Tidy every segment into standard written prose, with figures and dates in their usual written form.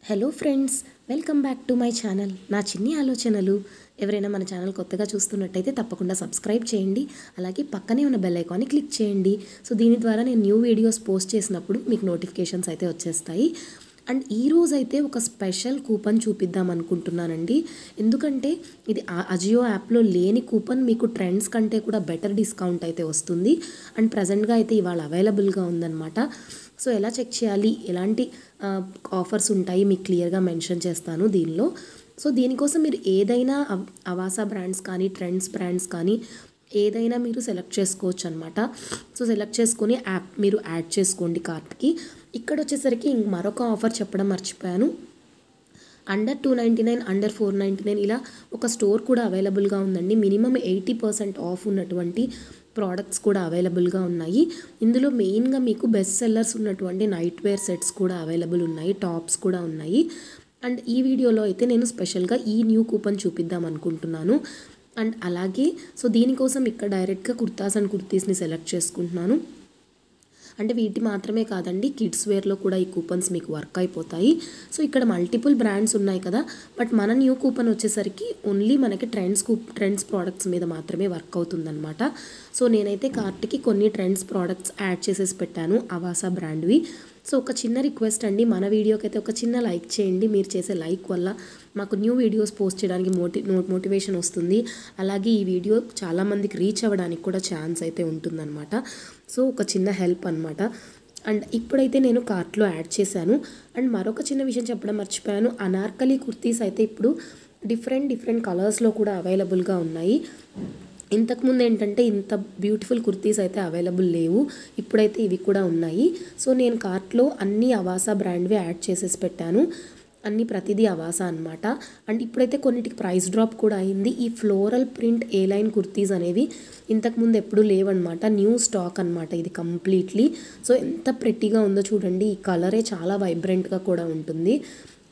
Hello friends, welcome back to my channel. నా చిన్ని ఆలోచనలు. ఎవరైనా మన ఛానల్ కొత్తగా చూస్తున్నట్టయితే తప్పకుండా సబ్స్క్రైబ్ చేయండి. అలాగే పక్కనే ఉన్న బెల్ ఐకాన్ని క్లిక్ చేయండి. సో దీని ద్వారా నేను న్యూ వీడియోస్ పోస్ట్ చేసినప్పుడు మీకు నోటిఫికేషన్స్ అయితే వచ్చేస్తాయి. అండ్ ఈరోజు అయితే ఒక స్పెషల్ కూపన్ చూపిద్దాం అనుకుంటున్నానండి. ఎందుకంటే ఇది అజియో యాప్లో లేని కూపన్ మీకు ట్రెండ్స్ కంటే కూడా బెటర్ డిస్కౌంట్ అయితే వస్తుంది. అండ్ ప్రజెంట్గా అయితే ఇవాళ అవైలబుల్గా ఉందన్నమాట. సో ఎలా చెక్ చేయాలి, ఎలాంటి ఆఫర్స్ ఉంటాయి మీకు క్లియర్గా మెన్షన్ చేస్తాను దీనిలో. సో దీనికోసం మీరు ఏదైనా అవాసా బ్రాండ్స్ కానీ ట్రెండ్స్ బ్రాండ్స్ కానీ ఏదైనా మీరు సెలెక్ట్ చేసుకోవచ్చు అనమాట. సో సెలెక్ట్ చేసుకొని యాప్ మీరు యాడ్ చేసుకోండి కార్ట్కి. ఇక్కడ వచ్చేసరికి మరొక ఆఫర్ చెప్పడం మర్చిపోయాను. అండర్ 299, అండర్ 499 ఇలా ఒక స్టోర్ కూడా అవైలబుల్గా ఉందండి. మినిమం 80% ఆఫ్ ఉన్నటువంటి ప్రోడక్ట్స్ కూడా అవైలబుల్గా ఉన్నాయి. ఇందులో మెయిన్గా మీకు బెస్ట్ సెల్లర్స్ ఉన్నటువంటి నైట్ వేర్ సెట్స్ కూడా అవైలబుల్ ఉన్నాయి, టాప్స్ కూడా ఉన్నాయి. అండ్ ఈ వీడియోలో అయితే నేను స్పెషల్గా ఈ న్యూ కూపన్ చూపిద్దాం అనుకుంటున్నాను. అండ్ అలాగే సో దీనికోసం ఇక్కడ డైరెక్ట్గా కుర్తాస్ అండ్ కుర్తీస్ని సెలెక్ట్ చేసుకుంటున్నాను. అంటే వీటి మాత్రమే కాదండి, కిడ్స్ వేర్లో కూడా ఈ కూపన్స్ మీకు వర్క్ అయిపోతాయి. సో ఇక్కడ మల్టిపుల్ బ్రాండ్స్ ఉన్నాయి కదా, బట్ మన న్యూ కూపన్ వచ్చేసరికి ఓన్లీ మనకి ట్రెండ్స్ ప్రోడక్ట్స్ మీద మాత్రమే వర్క్ అవుతుందన్నమాట. సో నేనైతే కార్ట్కి కొన్ని ట్రెండ్స్ ప్రోడక్ట్స్ యాడ్ చేసేసి పెట్టాను, అవాసా బ్రాండ్వి. సో ఒక చిన్న రిక్వెస్ట్ అండి, మన వీడియోకి అయితే ఒక చిన్న లైక్ చేయండి. మీరు చేసే లైక్ వల్ల మాకు న్యూ వీడియోస్ పోస్ట్ చేయడానికి మోటివేషన్ వస్తుంది. అలాగే ఈ వీడియో చాలామందికి రీచ్ అవ్వడానికి కూడా ఛాన్స్ అయితే ఉంటుందన్నమాట. సో ఒక చిన్న హెల్ప్ అనమాట. అండ్ ఇప్పుడైతే నేను కార్ట్లో యాడ్ చేశాను. అండ్ మరొక చిన్న విషయం చెప్పడం మర్చిపోయాను, అనార్కలి కుర్తీస్ అయితే ఇప్పుడు డిఫరెంట్ కలర్స్లో కూడా అవైలబుల్గా ఉన్నాయి. ఇంతకుముందు ఏంటంటే ఇంత బ్యూటిఫుల్ కుర్తీస్ అయితే అవైలబుల్ లేవు, ఇప్పుడైతే ఇవి కూడా ఉన్నాయి. సో నేను కార్ట్లో అన్ని అవాసా బ్రాండ్వి యాడ్ చేసేసి పెట్టాను, ప్రతిదీ అవాసా అనమాట. అండ్ ఇప్పుడైతే కొన్నిటికి ప్రైస్ డ్రాప్ కూడా అయింది. ఈ ఫ్లోరల్ ప్రింట్ ఏ లైన్ కుర్తీస్ అనేవి ఇంతకుముందు ఎప్పుడూ లేవన్నమాట, న్యూ స్టాక్ అనమాట ఇది కంప్లీట్లీ. సో ఎంత ప్రెట్టీగా ఉందో చూడండి, ఈ కలరే చాలా వైబ్రెంట్గా కూడా ఉంటుంది.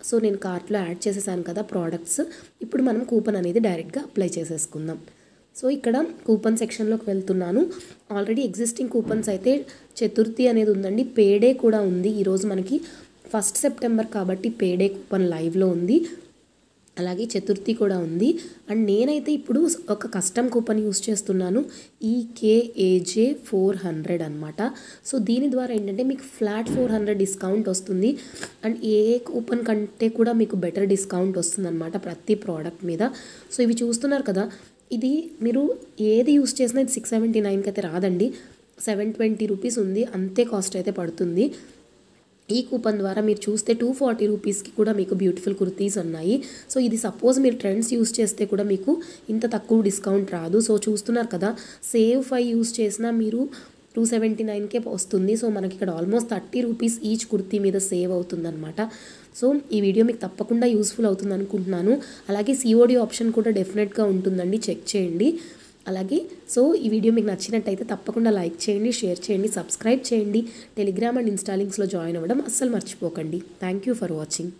సో నేను కార్ట్లో యాడ్ చేసేసాను కదా ప్రోడక్ట్స్. ఇప్పుడు మనం కూపన్ అనేది డైరెక్ట్గా అప్లై చేసేసుకుందాం. సో ఇక్కడ కూపన్ సెక్షన్లోకి వెళ్తున్నాను. ఆల్రెడీ ఎగ్జిస్టింగ్ కూపన్స్ అయితే చతుర్థి అనేది ఉందండి, పేడే కూడా ఉంది. ఈరోజు మనకి 1 సెప్టెంబర్ కాబట్టి పేడే కూపన్ లైవ్లో ఉంది, అలాగే చతుర్థి కూడా ఉంది. అండ్ నేనైతే ఇప్పుడు ఒక కస్టమ్ కూపన్ యూస్ చేస్తున్నాను, EKAJ 400 అనమాట. సో దీని ద్వారా ఏంటంటే మీకు ఫ్లాట్ 400 డిస్కౌంట్ వస్తుంది. అండ్ ఏ కూపన్ కంటే కూడా మీకు బెటర్ డిస్కౌంట్ వస్తుంది అనమాట ప్రతి ప్రోడక్ట్ మీద. సో ఇవి చూస్తున్నారు కదా, ఇది మీరు ఏది యూస్ చేసినా ఇది 679కి అయితే రాదండి, 720 రూపీస్ ఉంది, అంతే కాస్ట్ అయితే పడుతుంది. ఈ కూపన్ ద్వారా మీరు చూస్తే 240 రూపీస్కి కూడా మీకు బ్యూటిఫుల్ కుర్తీస్ ఉన్నాయి. సో ఇది సపోజ్ మీరు ట్రెండ్స్ యూస్ చేస్తే కూడా మీకు ఇంత తక్కువ డిస్కౌంట్ రాదు. సో చూస్తున్నారు కదా, సేవ్ 5 యూస్ చేసినా మీరు 279కే వస్తుంది. సో మనకి ఇక్కడ ఆల్మోస్ట్ 30 రూపీస్ ఈచ్ కుర్తీ మీద సేవ్ అవుతుందన్నమాట. సో ఈ వీడియో మీకు తప్పకుండా యూస్ఫుల్ అవుతుంది అనుకుంటున్నాను. అలాగే COD ఆప్షన్ కూడా డెఫినెట్గా ఉంటుందండి, చెక్ చేయండి. అలాగే సో ఈ వీడియో మీకు నచ్చినట్టయితే తప్పకుండా లైక్ చేయండి, షేర్ చేయండి, సబ్స్క్రైబ్ చేయండి. టెలిగ్రామ్ అండ్ ఇన్స్టా లింక్స్లో జాయిన్ అవ్వడం అస్సలు మర్చిపోకండి. Thank you for watching.